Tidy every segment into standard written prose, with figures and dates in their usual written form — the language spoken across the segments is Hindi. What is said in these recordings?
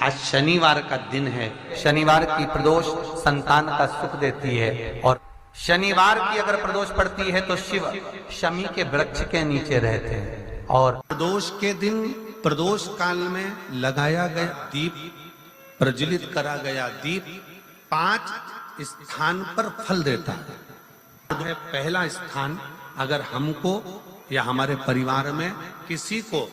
आज शनिवार का दिन है। शनिवार की प्रदोष संतान का सुख देती है और शनिवार की अगर प्रदोष पड़ती है तो शिव शमी के वृक्ष के नीचे रहते हैं। और प्रदोष के दिन प्रदोष काल में लगाया गया दीप, प्रज्वलित करा गया दीप 5 स्थान पर फल देता है। पहला स्थान, अगर हमको या हमारे परिवार में किसी को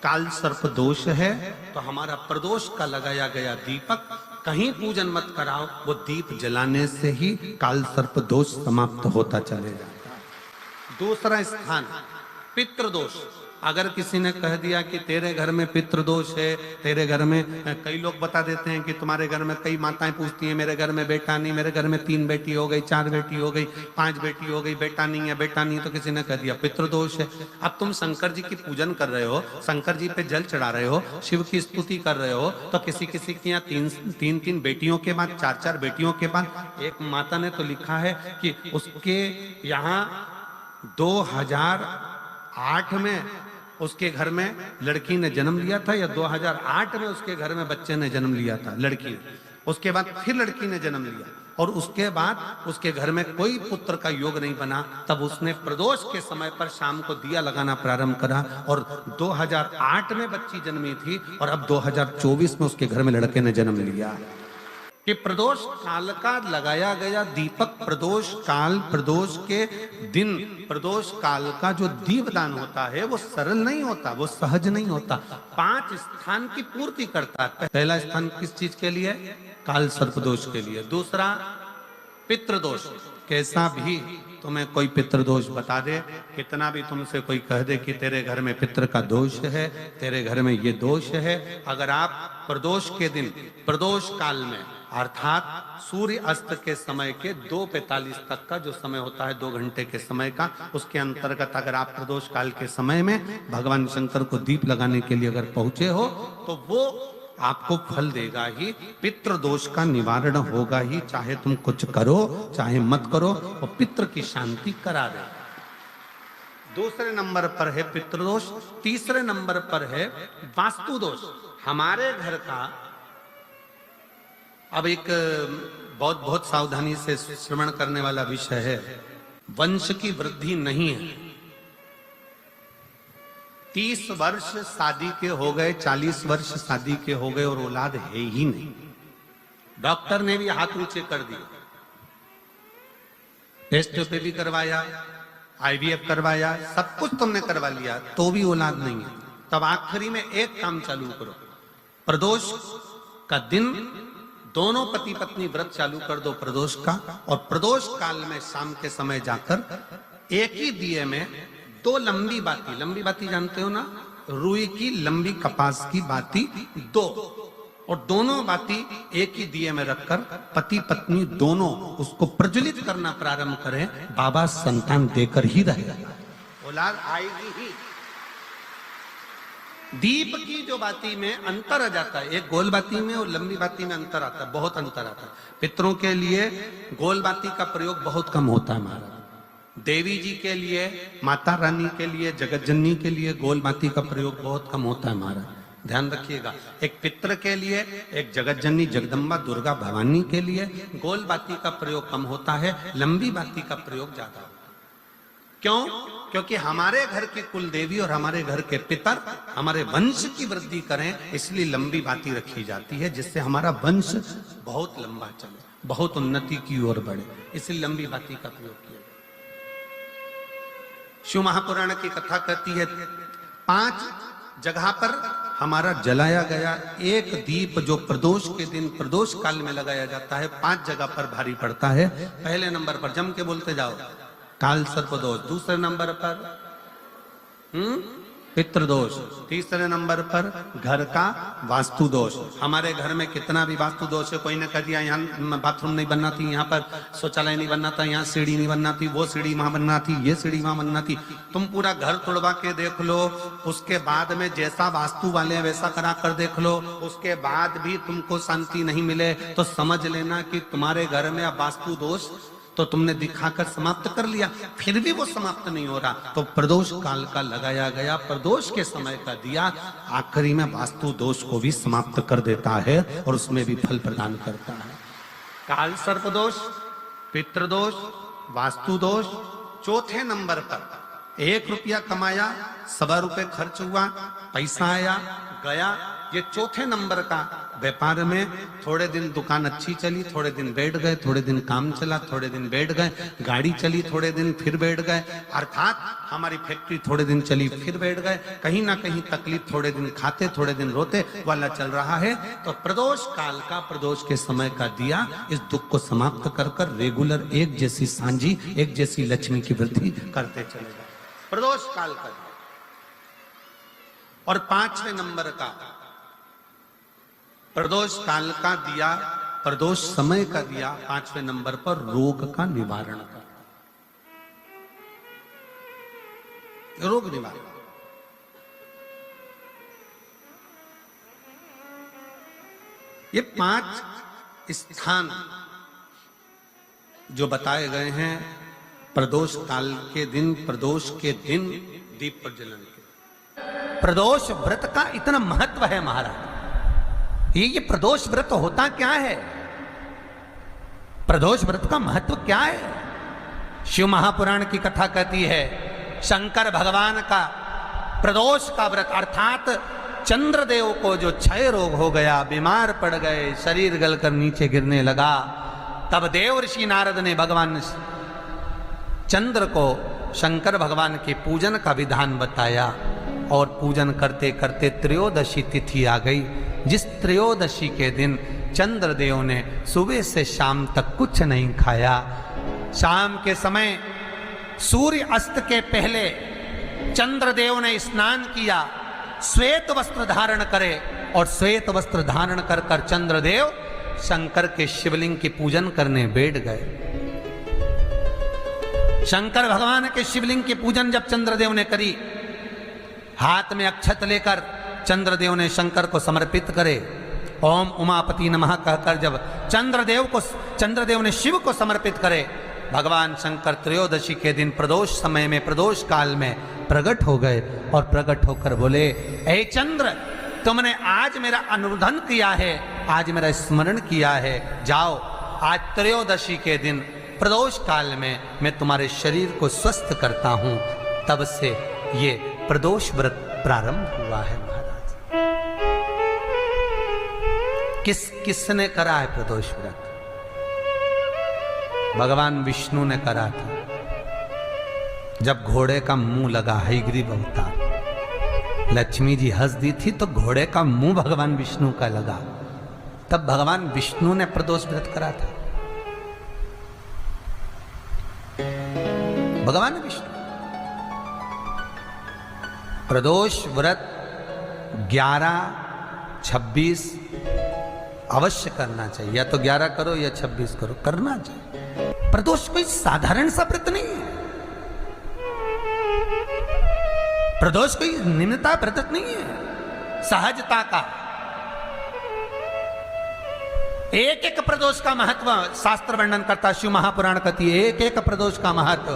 काल सर्प दोष है तो हमारा प्रदोष का लगाया गया दीपक कहीं पूजन मत कराओ, वो दीप जलाने से ही काल सर्प दोष समाप्त होता चले जाता है। दूसरा स्थान पितृदोष, अगर किसी ने कह दिया कि तेरे घर में पितृदोष है, तेरे घर में, कई लोग बता देते हैं कि तुम्हारे घर में, कई माताएं पूछती हैं मेरे घर में बेटा नहीं, मेरे घर में 3 बेटी हो गई, 4 बेटी हो गई, 5 बेटी हो गई, बेटा नहीं है, बेटा नहीं, तो किसी ने कह दिया पितृदोष है। अब तुम शंकर जी की पूजन कर रहे हो, शंकर जी पे जल चढ़ा रहे हो, शिव की स्तुति कर रहे हो, तो किसी किसी की यहाँ 3 बेटियों के बाद, 4 बेटियों के बाद, एक माता ने तो लिखा है कि उसके यहाँ 2008 में उसके घर में लड़की ने जन्म लिया था, या 2008 में उसके घर में बच्चे ने जन्म लिया था, लड़की ने, उसके बाद फिर लड़की ने जन्म लिया और उसके बाद उसके घर में कोई पुत्र का योग नहीं बना। तब उसने प्रदोष के समय पर शाम को दिया लगाना प्रारंभ करा और 2008 में बच्ची जन्मी थी और अब 2024 में उसके घर में लड़के ने जन्म लिया। कि प्रदोष काल का लगाया गया दीपक, प्रदोष काल, प्रदोष के दिन, प्रदोष काल का जो दीपदान होता है वो सरल नहीं होता, वो सहज नहीं होता, 5 स्थान की पूर्ति करता है। पहला स्थान किस चीज के लिए? काल सर्पदोष के लिए। दूसरा पितृदोष, कैसा भी तुम्हें कोई पितृदोष बता दे, कितना भी तुमसे कोई कह दे कि तेरे घर में पितृ का दोष है, तेरे घर में ये दोष है, अगर आप प्रदोष के दिन, प्रदोष काल में अर्थात सूर्य अस्त के समय के 2:45 तक का जो समय होता है, 2 घंटे के समय का, उसके अंतर्गत अगर आप प्रदोष काल के समय में भगवान शंकर को दीप लगाने के लिए अगर पहुंचे हो तो वो आपको फल देगा ही, पितृदोष का निवारण होगा ही, चाहे तुम कुछ करो चाहे मत करो, वो पितृ की शांति करा दे। दूसरे नंबर पर है पितृदोष। तीसरे नंबर पर है वास्तु दोष। हमारे घर का, अब एक बहुत सावधानी से श्रवण करने वाला विषय है, वंश की वृद्धि नहीं है। 30 वर्ष शादी के हो गए, 40 वर्ष शादी के हो गए और औलाद है ही नहीं। डॉक्टर ने भी हाथ ऊंचे कर दिए, टेस्ट पे भी करवाया, IVF करवाया, सब कुछ तुमने करवा लिया, तो भी औलाद नहीं है। तब आखिरी में एक काम चालू करो, प्रदोष का दिन दोनों पति पत्नी व्रत चालू कर दो प्रदोष का, और प्रदोष काल में शाम के समय जाकर एक ही दिए में 2 लंबी बाती जानते हो ना, रुई की लंबी कपास की बाती 2, और दोनों बाती एक ही दिए में रखकर पति पत्नी दोनों उसको प्रज्वलित करना प्रारंभ करें, बाबा संतान देकर ही रहेगा, औलाद आएगी ही। दीप की जो बाती में अंतर आ जाता है, एक गोल बाती में और लंबी बाती में अंतर आता है, बहुत अंतर आता है। पितरों के लिए गोल बाती का प्रयोग बहुत कम होता है हमारा, देवी जी के लिए, माता रानी के लिए, जगत जननी के लिए गोल बाती का प्रयोग बहुत कम होता है हमारा, ध्यान रखिएगा। एक पितृ के लिए, एक जगत जननी जगदम्बा दुर्गा भवानी के लिए गोल बाती का प्रयोग कम होता है, लंबी बाती का प्रयोग ज्यादा होता है। क्यों? क्योंकि हमारे घर की कुल देवी और हमारे घर के पितर हमारे वंश की वृद्धि करें, इसलिए लंबी बाती रखी जाती है, जिससे हमारा वंश बहुत लंबा चले, बहुत उन्नति की ओर बढ़े, इसलिए लंबी बाती का प्रयोग किया। शिव महापुराण की कथा कहती है 5 जगह पर हमारा जलाया गया एक दीप जो प्रदोष के दिन प्रदोष काल में लगाया जाता है, 5 जगह पर भारी पड़ता है। पहले नंबर पर जम के बोलते जाओ, काल सर्पदोष। दूसरे नंबर पर पितृदोष। तीसरे नंबर पर घर का वास्तु दोष। हमारे घर में कितना भी वास्तु दोष है, कोई ने कह दिया यहाँ बाथरूम नहीं बनना थी, यहाँ पर शौचालय नहीं बनना था, यहाँ सीढ़ी नहीं बनना थी, वो सीढ़ी वहां बनना थी, ये सीढ़ी वहां बनना थी। तुम पूरा घर तोड़वा के देख लो, उसके बाद में जैसा वास्तु वाले वैसा करा कर देख लो, उसके बाद भी तुमको शांति नहीं मिले तो समझ लेना कि तुम्हारे घर में अब वास्तु दोष तो तुमने दिखाकर समाप्त कर लिया, फिर भी वो समाप्त नहीं हो रहा, तो प्रदोष काल का लगाया गया प्रदोष के समय का दिया आखिरी में वास्तु दोष को भी समाप्त कर देता है और उसमें भी फल प्रदान करता है। काल सर्प दोष, पितृदोष, वास्तु दोष, चौथे नंबर पर 1 रुपया कमाया, 1.25 रुपये खर्च हुआ, पैसा आया गया, ये चौथे नंबर का। व्यापार में थोड़े दिन दुकान अच्छी चली, थोड़े दिन बैठ गए, थोड़े दिन काम चला, थोड़े दिन बैठ गए, गाड़ी चली थोड़े दिन फिर बैठ गए, अर्थात हमारी फैक्ट्री थोड़े दिन चली फिर बैठ गए, कहीं ना कहीं तकलीफ, थोड़े दिन खाते थोड़े दिन रोते वाला चल रहा है। तो प्रदोष काल का, प्रदोष के समय का दिया इस दुख को समाप्त कर कर रेगुलर एक जैसी सांझी, एक जैसी लक्ष्मी की वृद्धि करते चले गए, प्रदोष काल का। और 5वें नंबर का प्रदोष काल का दिया, प्रदोष समय का दिया 5वें नंबर पर रोग का निवारण का, रोग निवारण। ये 5 स्थान जो बताए गए हैं प्रदोष काल के दिन, प्रदोष के दिन दीप प्रज्वलन के। प्रदोष व्रत का इतना महत्व है महाराज। ये प्रदोष व्रत होता क्या है? प्रदोष व्रत का महत्व क्या है? शिव महापुराण की कथा कहती है शंकर भगवान का प्रदोष का व्रत, अर्थात चंद्रदेव को जो क्षय रोग हो गया, बीमार पड़ गए, शरीर गलकर नीचे गिरने लगा, तब देव ऋषि नारद ने भगवान चंद्र को शंकर भगवान के पूजन का विधान बताया और पूजन करते करते त्रयोदशी तिथि आ गई, जिस त्रयोदशी के दिन चंद्रदेव ने सुबह से शाम तक कुछ नहीं खाया। शाम के समय सूर्य अस्त के पहले चंद्रदेव ने स्नान किया, श्वेत वस्त्र धारण करे और श्वेत वस्त्र धारण कर कर चंद्रदेव शंकर के शिवलिंग की पूजन करने बैठ गए। शंकर भगवान के शिवलिंग की पूजन जब चंद्रदेव ने करी, हाथ में अक्षत लेकर चंद्रदेव ने शंकर को समर्पित करे, ओम उमापति नमः कहकर जब चंद्रदेव ने शिव को समर्पित करे, भगवान शंकर त्रयोदशी के दिन प्रदोष समय में, प्रदोष काल में प्रकट हो गए और प्रकट होकर बोले, ऐ चंद्र, तुमने आज मेरा अनुरोधन किया है, आज मेरा स्मरण किया है, जाओ आज त्रयोदशी के दिन प्रदोष काल में मैं तुम्हारे शरीर को स्वस्थ करता हूं। तब से ये प्रदोष व्रत प्रारंभ हुआ है महाराज। किसने करा है प्रदोष व्रत? भगवान विष्णु ने करा था। जब घोड़े का मुंह लगा, हयग्रीव अवतार, लक्ष्मी जी हंस दी थी तो घोड़े का मुंह भगवान विष्णु का लगा, तब भगवान विष्णु ने प्रदोष व्रत करा था। भगवान विष्णु प्रदोष व्रत 11, 26 अवश्य करना चाहिए, या तो 11 करो या 26 करो, करना चाहिए। प्रदोष कोई साधारण सा व्रत नहीं है, प्रदोष कोई निम्नता व्रत नहीं है, सहजता का। एक एक प्रदोष का महत्व शास्त्र वर्णन करता, शिव महापुराण कहती है एक एक प्रदोष का महत्व,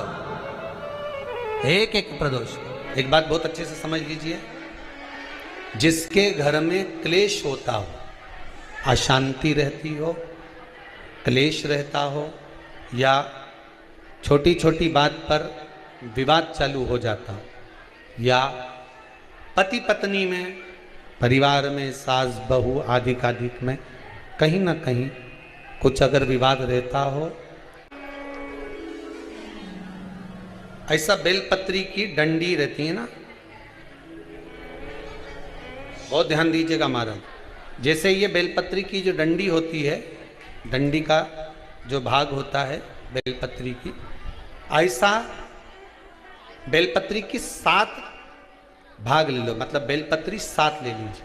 एक एक प्रदोष। एक बात बहुत अच्छे से समझ लीजिए, जिसके घर में क्लेश होता हो, अशांति रहती हो, क्लेश रहता हो, या छोटी छोटी बात पर विवाद चालू हो जाता हो, या पति पत्नी में, परिवार में, सास बहू आदि कादिक में कहीं ना कहीं कुछ अगर विवाद रहता हो, ऐसा बेलपत्री की डंडी रहती है ना, बहुत ध्यान दीजिएगा महाराज। जैसे ये बेलपत्री की जो डंडी होती है, डंडी का जो भाग होता है बेलपत्री की, ऐसा बेलपत्री की 7 भाग ले लो, मतलब बेलपत्री 7 ले लीजिए।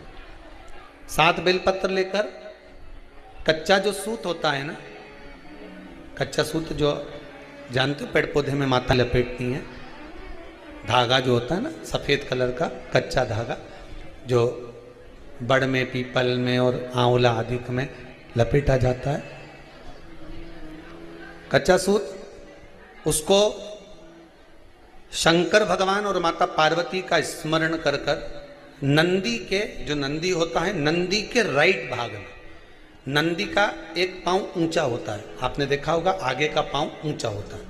7 बेलपत्र लेकर कच्चा जो सूत होता है ना, कच्चा सूत जो जानते हो पेड़ पौधे में माता लपेटती हैं, धागा जो होता है ना सफ़ेद कलर का कच्चा धागा, जो बड़ में, पीपल में और आंवला आदि में लपेटा जाता है, कच्चा सूत उसको शंकर भगवान और माता पार्वती का स्मरण कर कर नंदी के, जो नंदी होता है, नंदी के राइट भाग में, नंदी का एक पांव ऊंचा होता है, आपने देखा होगा आगे का पांव ऊंचा होता है,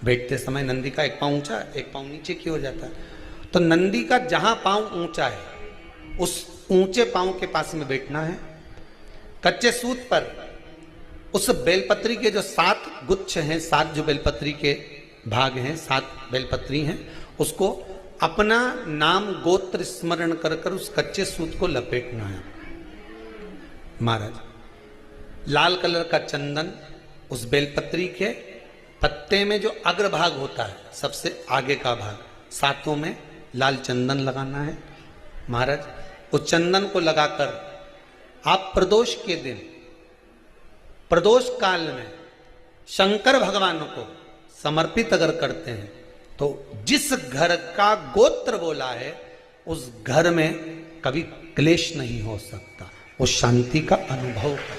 बैठते समय नंदी का एक पांव ऊंचा, एक पांव नीचे की हो जाता है। तो नंदी का जहां पांव ऊंचा है उस ऊंचे पांव के पास में बैठना है। कच्चे सूत पर उस बेलपत्री के जो 7 गुच्छ हैं, 7 जो बेलपत्री के भाग हैं, 7 बेलपत्री हैं, उसको अपना नाम गोत्र स्मरण कर कर उस कच्चे सूत को लपेटना है। महाराज लाल कलर का चंदन उस बेलपत्री के पत्ते में जो अग्रभाग होता है, सबसे आगे का भाग, 7 में लाल चंदन लगाना है। महाराज उस चंदन को लगाकर आप प्रदोष के दिन, प्रदोष काल में शंकर भगवान को समर्पित अगर करते हैं तो जिस घर का गोत्र बोला है उस घर में कभी क्लेश नहीं हो सकता, उस शांति का अनुभव कर,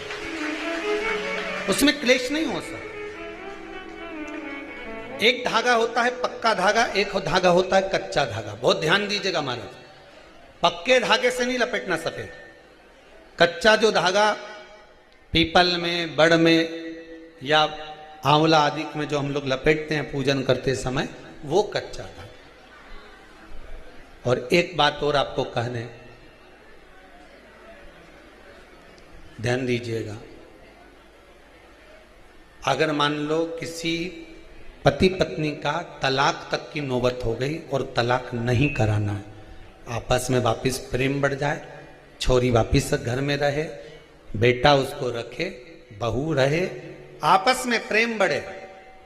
उसमें क्लेश नहीं हो सकता। एक धागा होता है पक्का धागा, एक धागा होता है कच्चा धागा। बहुत ध्यान दीजिएगा महाराज, पक्के धागे से नहीं लपेटना सफेद, कच्चा जो धागा पीपल में, बड़ में या आंवला आदि में जो हम लोग लपेटते हैं पूजन करते समय, वो कच्चा धागा। और एक बात और आपको कहने, ध्यान दीजिएगा, अगर मान लो किसी पति पत्नी का तलाक तक की नौबत हो गई और तलाक नहीं कराना है, आपस में वापिस प्रेम बढ़ जाए, छोरी वापिस घर में रहे, बेटा उसको रखे, बहू रहे, आपस में प्रेम बढ़े,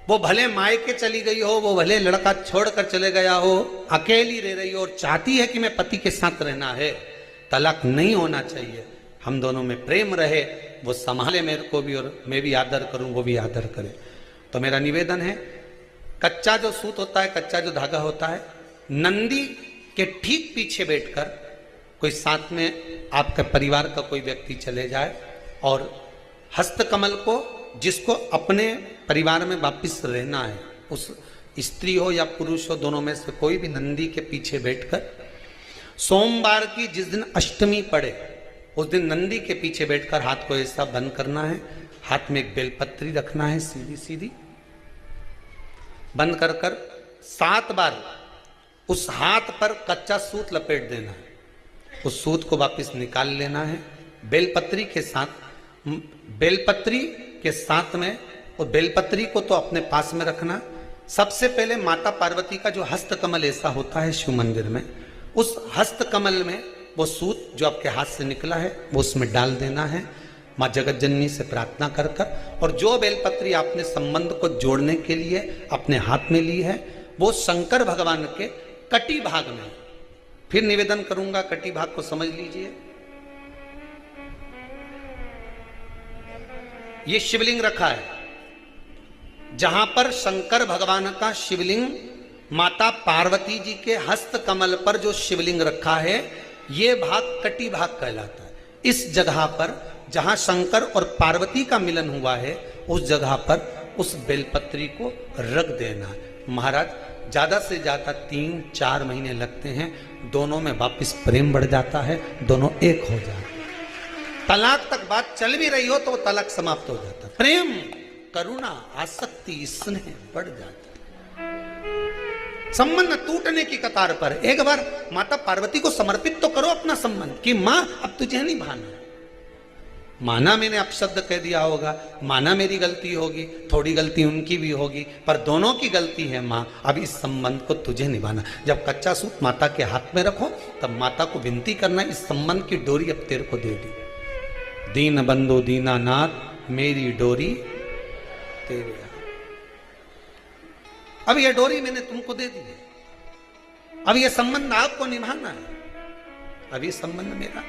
वो भले मायके चली गई हो, वो भले लड़का छोड़कर चले गया हो, अकेली रह रही हो और चाहती है कि मैं पति के साथ रहना है, तलाक नहीं होना चाहिए, हम दोनों में प्रेम रहे, वो संभाले मेरे को भी और मैं भी आदर करूं, वो भी आदर करे। तो मेरा निवेदन है, कच्चा जो सूत होता है, कच्चा जो धागा होता है, नंदी के ठीक पीछे बैठकर कोई साथ में आपके परिवार का कोई व्यक्ति चले जाए और हस्तकमल को, जिसको अपने परिवार में वापिस रहना है, उस स्त्री हो या पुरुष हो, दोनों में से कोई भी नंदी के पीछे बैठकर, सोमवार की जिस दिन अष्टमी पड़े उस दिन नंदी के पीछे बैठकर हाथ को ऐसा बंद करना है, हाथ में एक बेलपत्री रखना है सीधी सीधी, बंद कर कर 7 बार उस हाथ पर कच्चा सूत लपेट देना है, उस सूत को वापस निकाल लेना है, बेलपत्री के साथ, बेलपत्री के साथ में, और बेलपत्री को तो अपने पास में रखना। सबसे पहले माता पार्वती का जो हस्तकमल ऐसा होता है शिव मंदिर में, उस हस्तकमल में वो सूत जो आपके हाथ से निकला है वो उसमें डाल देना है, माँ जगत जननी से प्रार्थना कर कर, और जो बेलपत्री आपने संबंध को जोड़ने के लिए अपने हाथ में ली है वो शंकर भगवान के कटी भाग में, फिर निवेदन करूंगा कटी भाग को समझ लीजिए। ये शिवलिंग रखा है, जहां पर शंकर भगवान का शिवलिंग, माता पार्वती जी के हस्त कमल पर जो शिवलिंग रखा है, ये भाग कटी भाग कहलाता है। इस जगह पर जहां शंकर और पार्वती का मिलन हुआ है, उस जगह पर उस बेलपत्री को रख देना है। महाराज ज्यादा से ज्यादा 3-4 महीने लगते हैं, दोनों में वापस प्रेम बढ़ जाता है, दोनों एक हो जाते हैं। तलाक तक बात चल भी रही हो तो वो तलाक समाप्त हो जाता है, प्रेम, करुणा, आसक्ति, स्नेह बढ़ जाता है। संबंध टूटने की कतार पर एक बार माता पार्वती को समर्पित तो करो अपना संबंध कि मां अब तुझे नहीं भाना। माना मैंने अपशब्द कह दिया होगा, माना मेरी गलती होगी, थोड़ी गलती उनकी भी होगी, पर दोनों की गलती है मां, अब इस संबंध को तुझे निभाना। जब कच्चा सूत माता के हाथ में रखो तब माता को विनती करना, इस संबंध की डोरी अब तेरे को दे दी, दीन बंधु दीनानाथ मेरी डोरी तेरे। अब यह डोरी मैंने तुमको दे दी है, अब यह संबंध आपको निभाना है, अब यह संबंध मेरा।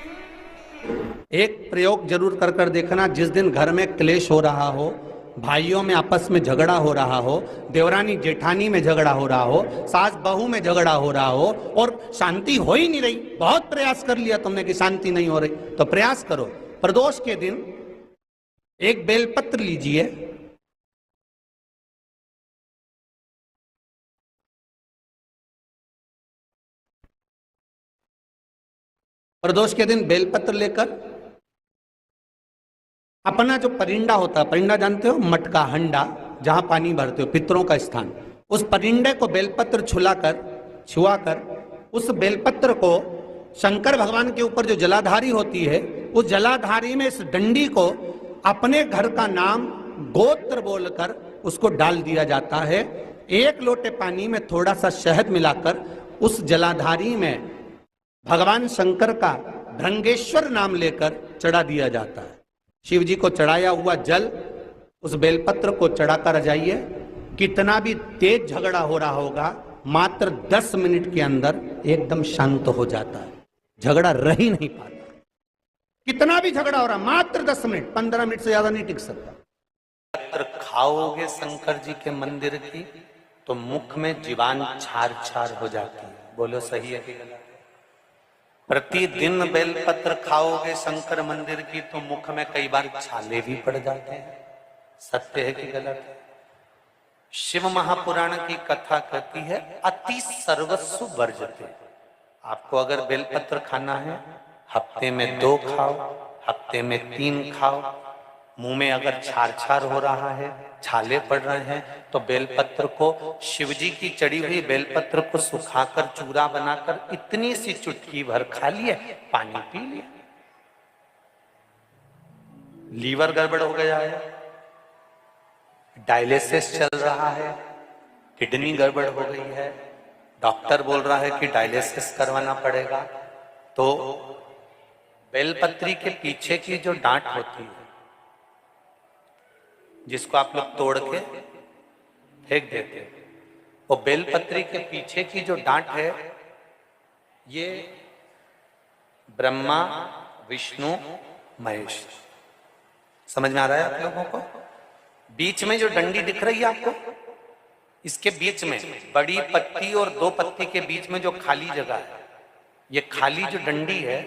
एक प्रयोग जरूर कर कर देखना, जिस दिन घर में क्लेश हो रहा हो, भाइयों में आपस में झगड़ा हो रहा हो, देवरानी जेठानी में झगड़ा हो रहा हो, सास बहू में झगड़ा हो रहा हो और शांति हो ही नहीं रही, बहुत प्रयास कर लिया तुमने कि शांति नहीं हो रही, तो प्रयास करो, प्रदोष के दिन एक बेलपत्र लीजिए, प्रदोष के दिन बेलपत्र लेकर अपना जो परिंडा होता है, परिंडा जानते हो, मटका, हंडा, जहां पानी भरते हो, पितरों का स्थान, उस परिंडे को बेलपत्र छुआकर उस बेलपत्र को शंकर भगवान के ऊपर जो जलाधारी होती है, उस जलाधारी में इस डंडी को अपने घर का नाम गोत्र बोलकर उसको डाल दिया जाता है। एक लोटे पानी में थोड़ा सा शहद मिलाकर उस जलाधारी में भगवान शंकर का भृंगेश्वर नाम लेकर चढ़ा दिया जाता है। शिव जी को चढ़ाया हुआ जल उस बेलपत्र को चढ़ाकर जाइए, कितना भी तेज झगड़ा हो रहा होगा, मात्र 10 मिनट के अंदर एकदम शांत हो जाता है, झगड़ा रह ही नहीं पाता। कितना भी झगड़ा हो रहा, मात्र 10 मिनट, 15 मिनट से ज्यादा नहीं टिक सकता। पत्र खाओगे शंकर जी के मंदिर की तो मुख में जीवान छार छार हो जाती है। बोलो सही है कि गलत? प्रतिदिन बेलपत्र खाओगे शंकर मंदिर की तो मुख में कई बार छाले भी पड़ जाते हैं। सत्य है कि गलत है? शिव महापुराण की कथा कहती है अति सर्वस्व वर्जते। आपको अगर बेलपत्र खाना है, हफ्ते में 2 खाओ, हफ्ते में 3 खाओ। मुंह में अगर छार छार हो रहा है, छाले पड़ रहे हैं, तो बेलपत्र को, शिवजी की चढ़ी हुई बेलपत्र को सुखाकर चूरा बनाकर इतनी सी चुटकी भर खा लिए, पानी पी लिया। लीवर गड़बड़ हो गया है, डायलिसिस चल रहा है, किडनी गड़बड़ हो गई है, डॉक्टर बोल रहा है कि डायलिसिस करवाना पड़ेगा, तो बेलपत्री के पीछे की जो डांट होती है, जिसको आप लोग तोड़ के फेंक देते हैं, वो बेलपत्री के पीछे की जो डांट है, ये ब्रह्मा, विष्णु, महेश। समझ में आ रहा है आप लोगों को? बीच में जो डंडी दिख रही है आपको, इसके बीच में बड़ी पत्ती और 2 पत्ती के बीच में जो खाली जगह है, ये खाली जो डंडी है,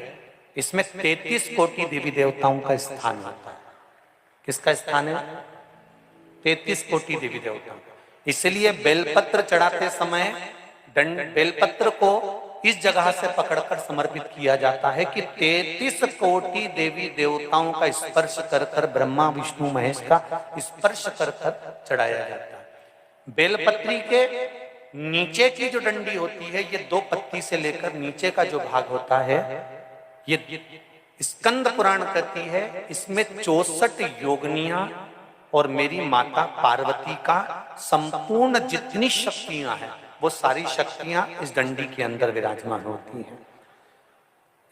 इसमें 33 कोटि देवी देवताओं का स्थान होता है। किसका स्थान है? 33 कोटि देवी देवता। इसलिए बेलपत्र चढ़ाते समय बेलपत्र को इस जगह से पकड़कर समर्पित किया जाता है कि 33 कोटि देवी देवताओं का स्पर्श कर कर, ब्रह्मा विष्णु महेश का स्पर्श कर कर चढ़ाया जाता है। बेलपत्री के नीचे की जो डंडी होती है, ये 2 पत्ती से लेकर नीचे का जो भाग होता है, ये स्कंद पुराण कहती है, इसमें 64 योगनियां और मेरी माता पार्वती का संपूर्ण जितनी शक्तियां हैं, वो सारी शक्तियां इस डंडी के अंदर विराजमान होती हैं।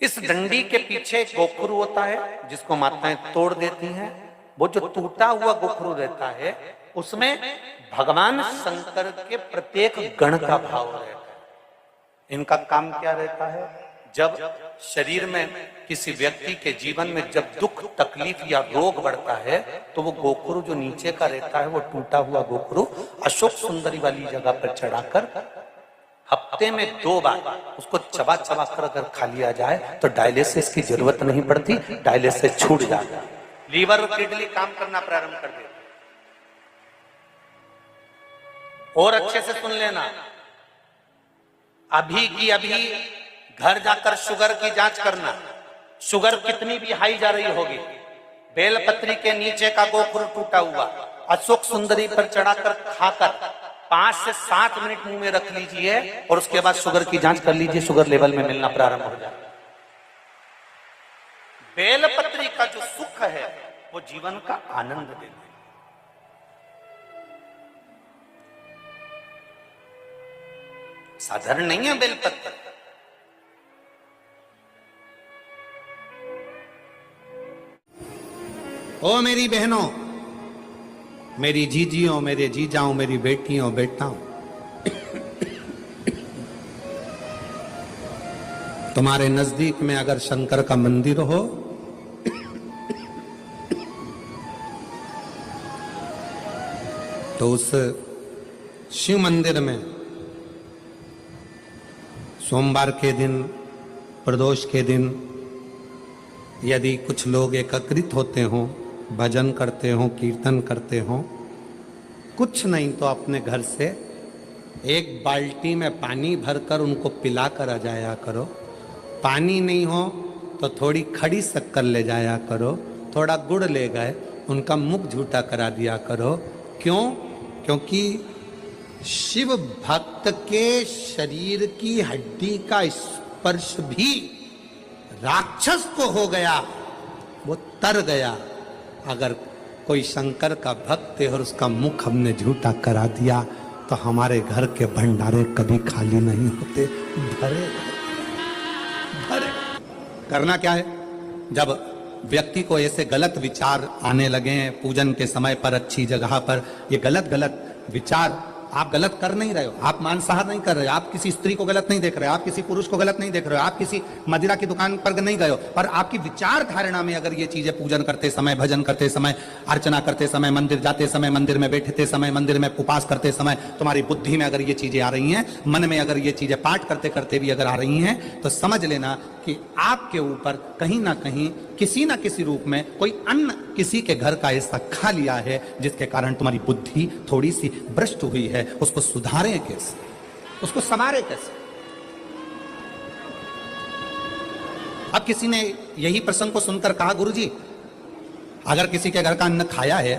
इस डंडी के पीछे एक गोखरू होता है, जिसको माताएं तोड़ देती हैं। वो जो टूटा हुआ गोखरू रहता है, उसमें भगवान शंकर के प्रत्येक गण का भाव रहता है। इनका काम क्या रहता है? जब शरीर में किसी व्यक्ति के जीवन में जब दुख, तकलीफ या रोग बढ़ता है, तो वो गोखरू जो नीचे का रहता है, वो टूटा हुआ गोखरू अशोक सुंदरी वाली जगह पर चढ़ाकर हफ्ते में 2 बार उसको चबा चबा कर अगर खा लिया जाए तो डायलिसिस की जरूरत नहीं पड़ती, डायलिसिस छूट जाता है, लीवर और किडनी काम करना प्रारंभ कर देते। और अच्छे से सुन लेना, अभी की अभी घर जाकर शुगर की जांच करना। शुगर कितनी भी हाई जा रही होगी, बेलपत्री के नीचे का गोखरू टूटा हुआ अशोक सुंदरी पर चढ़ाकर खाकर 5 से 7 मिनट मुंह में रख लीजिए और उसके बाद शुगर की जांच कर लीजिए, शुगर लेवल में मिलना प्रारंभ हो जाए। बेलपत्री का जो सुख है वो जीवन का आनंद देता है। साधारण नहीं है बेलपत्र। ओ मेरी बहनों, मेरी जीजियों, मेरे जीजाओं, मेरी बेटियों, बेटाओं, तुम्हारे नजदीक में अगर शंकर का मंदिर हो तो उस शिव मंदिर में सोमवार के दिन, प्रदोष के दिन यदि कुछ लोग एकत्रित होते हों, भजन करते हों, कीर्तन करते हों, कुछ नहीं तो अपने घर से 1 बाल्टी में पानी भरकर उनको पिला कर आ जाया करो। पानी नहीं हो तो थोड़ी खड़ी शक्कर ले जाया करो, थोड़ा गुड़ ले गए, उनका मुख झूठा करा दिया करो। क्यों? क्योंकि शिव भक्त के शरीर की हड्डी का स्पर्श भी राक्षस को हो गया, वो तर गया। अगर कोई शंकर का भक्त है और उसका मुख हमने झूठा करा दिया तो हमारे घर के भंडारे कभी खाली नहीं होते, भरे भरे। करना क्या है? जब व्यक्ति को ऐसे गलत विचार आने लगे पूजन के समय पर, अच्छी जगह पर, ये गलत विचार, आप गलत कर नहीं रहे हो, आप मांसाहार नहीं कर रहे हो, आप किसी स्त्री को गलत नहीं देख रहे हो, आप किसी पुरुष को गलत नहीं देख रहे हो, आप किसी मदिरा की दुकान पर नहीं गए हो, पर आपकी विचार धारणा में अगर ये चीजें पूजन करते समय, भजन करते समय, अर्चना करते समय, मंदिर जाते समय, मंदिर में बैठते समय, मंदिर में उपवास करते समय तुम्हारी बुद्धि में अगर ये चीजें आ रही हैं, मन में अगर ये चीजें पाठ करते करते भी अगर आ रही हैं, तो समझ लेना कि आपके ऊपर कहीं ना कहीं किसी ना किसी रूप में कोई अन्न किसी के घर का ऐसा खा लिया है जिसके कारण तुम्हारी बुद्धि थोड़ी सी भ्रष्ट हुई है। उसको सुधारें कैसे, उसको संवारें कैसे? अब किसी ने यही प्रसंग को सुनकर कहा, गुरुजी अगर किसी के घर का अन्न खाया है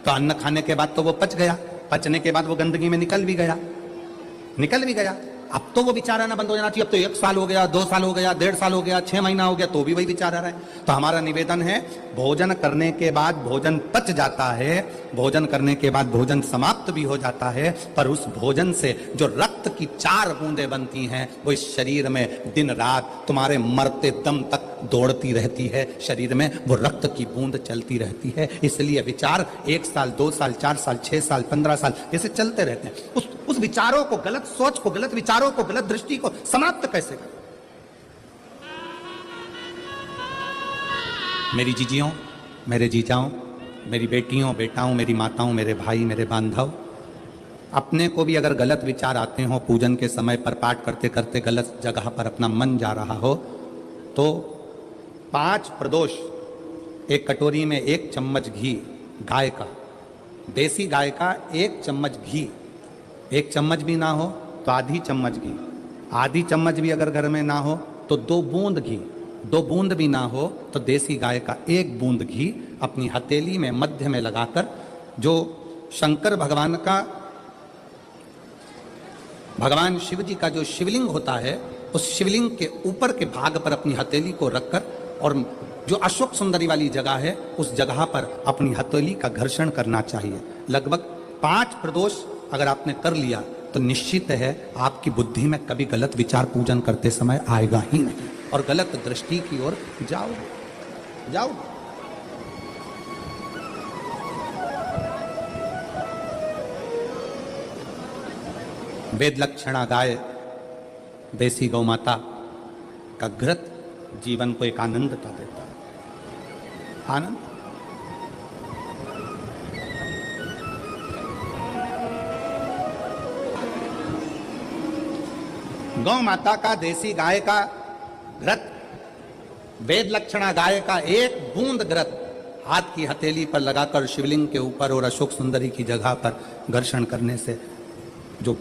तो अन्न खाने के बाद तो वो पच गया, पचने के बाद वो गंदगी में निकल भी गया। अब तो वो विचार आना बंद हो जाना चाहिए। अब तो 1 साल हो गया, 2 साल हो गया, 1.5 साल हो गया, 6 महीना हो गया, तो भी वही विचार आ रहा है। तो हमारा निवेदन है, भोजन करने के बाद भोजन पच जाता है, भोजन करने के बाद भोजन समाप्त भी हो जाता है, पर उस भोजन से जो रक्त की 4 बूंदें बनती हैं वो इस शरीर में दिन रात तुम्हारे मरते दम तक दौड़ती रहती है। शरीर में वो रक्त की बूंद चलती रहती है। इसलिए विचार 1 साल, 2 साल, 4 साल, 6 साल, 15 साल ऐसे चलते रहते हैं। उस विचारों को, गलत सोच को, गलत विचारों को, गलत दृष्टि को समाप्त कैसे करें? मेरी जीजियों, मेरे जीजाओं, मेरी बेटियों, बेटाओं, मेरी माताओं, मेरे भाई, मेरे बांधव, अपने को भी अगर गलत विचार आते हो, पूजन के समय पर पाठ करते करते गलत जगह पर अपना मन जा रहा हो, तो 5 प्रदोष, एक कटोरी में 1 चम्मच घी गाय का, देसी गाय का 1 चम्मच घी, 1 चम्मच भी ना हो तो आधी चम्मच घी, आधी चम्मच भी अगर घर में ना हो तो 2 बूंद घी, 2 बूंद भी ना हो तो देसी गाय का 1 बूंद घी अपनी हथेली में मध्य में लगाकर, जो शंकर भगवान का, भगवान शिव जी का जो शिवलिंग होता है, उस शिवलिंग के ऊपर के भाग पर अपनी हथेली को रखकर, और जो अशोक सुंदरी वाली जगह है उस जगह पर अपनी हथेली का घर्षण करना चाहिए। लगभग 5 प्रदोष अगर आपने कर लिया तो निश्चित है आपकी बुद्धि में कभी गलत विचार पूजन करते समय आएगा ही नहीं, और गलत दृष्टि की ओर जाओ। वेद लक्षणा गाय, देसी गौ माता का घृत जीवन को एक आनंदता देता है। आनंद। गौ माता का, देसी गाय का घृत, वेद लक्षणा गाय का 1 बूंद घृत हाथ की हथेली पर लगाकर शिवलिंग के ऊपर और अशोक सुंदरी की जगह पर घर्षण करने से जो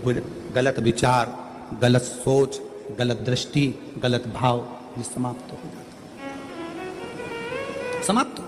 गलत विचार, गलत सोच, गलत दृष्टि, गलत भाव, ये समाप्त हो जाता है, समाप्त।